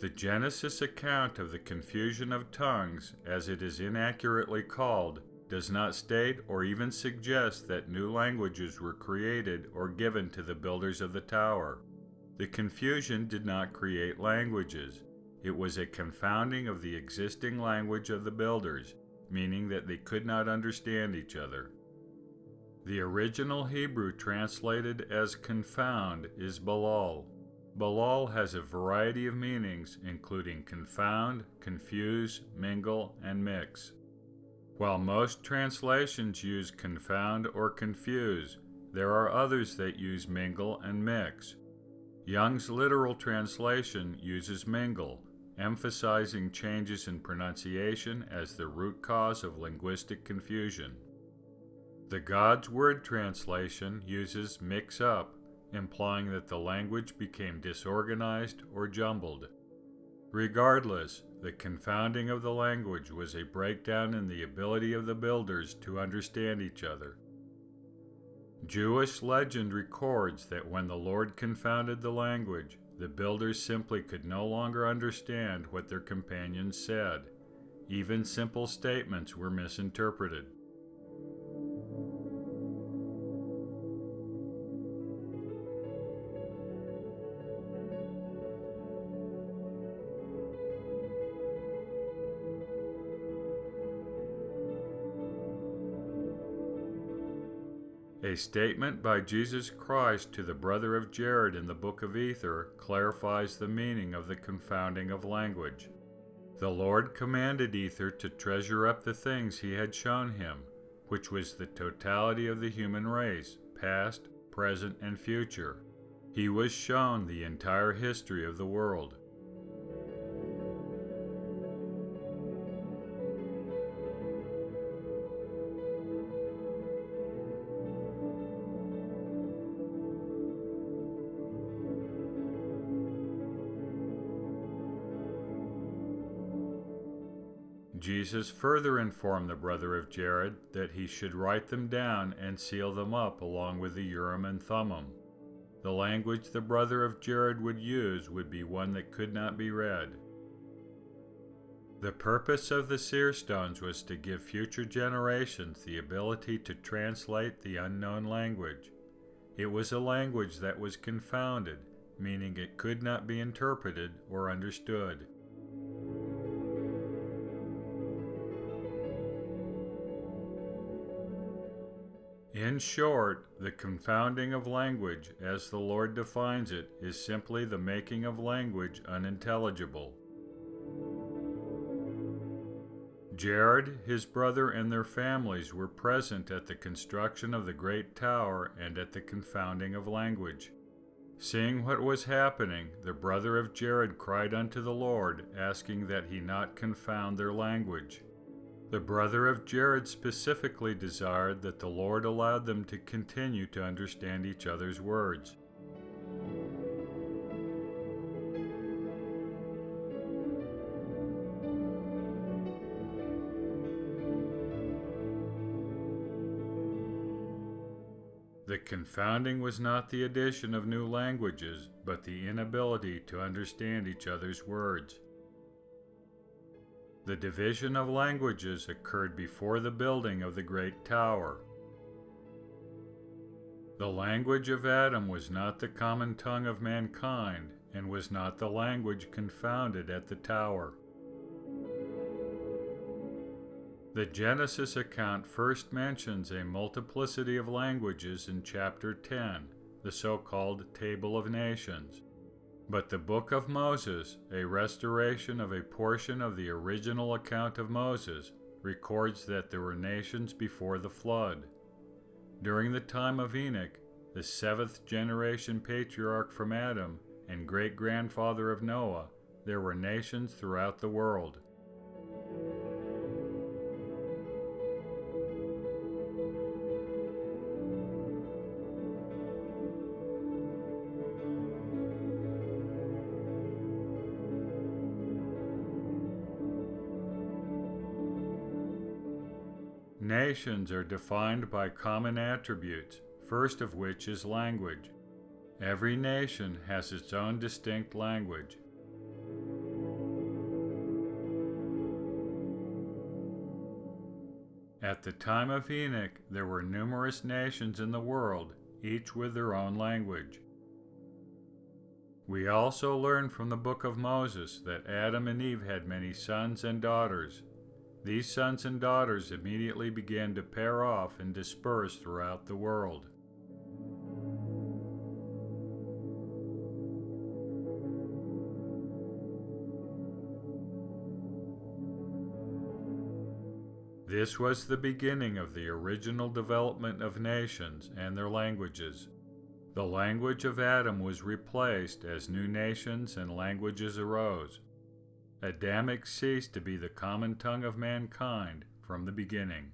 The Genesis account of the confusion of tongues, as it is inaccurately called, does not state or even suggest that new languages were created or given to the builders of the tower. The confusion did not create languages. It was a confounding of the existing language of the builders, meaning that they could not understand each other. The original Hebrew translated as confound is balal. Balal has a variety of meanings, including confound, confuse, mingle, and mix. While most translations use confound or confuse, there are others that use mingle and mix. Young's literal translation uses mingle, emphasizing changes in pronunciation as the root cause of linguistic confusion. The God's Word translation uses mix up, implying that the language became disorganized or jumbled. Regardless, the confounding of the language was a breakdown in the ability of the builders to understand each other. Jewish legend records that when the Lord confounded the language, the builders simply could no longer understand what their companions said. Even simple statements were misinterpreted. A statement by Jesus Christ to the brother of Jared in the book of Ether clarifies the meaning of the confounding of language. The Lord commanded Ether to treasure up the things he had shown him, which was the totality of the human race, past, present, and future. He was shown the entire history of the world. Jesus further informed the brother of Jared that he should write them down and seal them up along with the Urim and Thummim. The language the brother of Jared would use would be one that could not be read. The purpose of the seer stones was to give future generations the ability to translate the unknown language. It was a language that was confounded, meaning it could not be interpreted or understood. In short, the confounding of language, as the Lord defines it, is simply the making of language unintelligible. Jared, his brother, and their families were present at the construction of the great tower and at the confounding of language. Seeing what was happening, the brother of Jared cried unto the Lord, asking that he not confound their language. The brother of Jared specifically desired that the Lord allowed them to continue to understand each other's words. The confounding was not the addition of new languages, but the inability to understand each other's words. The division of languages occurred before the building of the great tower. The language of Adam was not the common tongue of mankind, and was not the language confounded at the tower. The Genesis account first mentions a multiplicity of languages in chapter 10, the so-called Table of Nations. But the Book of Moses, a restoration of a portion of the original account of Moses, records that there were nations before the flood. During the time of Enoch, the seventh generation patriarch from Adam and great-grandfather of Noah, there were nations throughout the world. Nations are defined by common attributes, first of which is language. Every nation has its own distinct language. At the time of Enoch, there were numerous nations in the world, each with their own language. We also learn from the book of Moses that Adam and Eve had many sons and daughters. These sons and daughters immediately began to pair off and disperse throughout the world. This was the beginning of the original development of nations and their languages. The language of Adam was replaced as new nations and languages arose. Adamic ceased to be the common tongue of mankind from the beginning.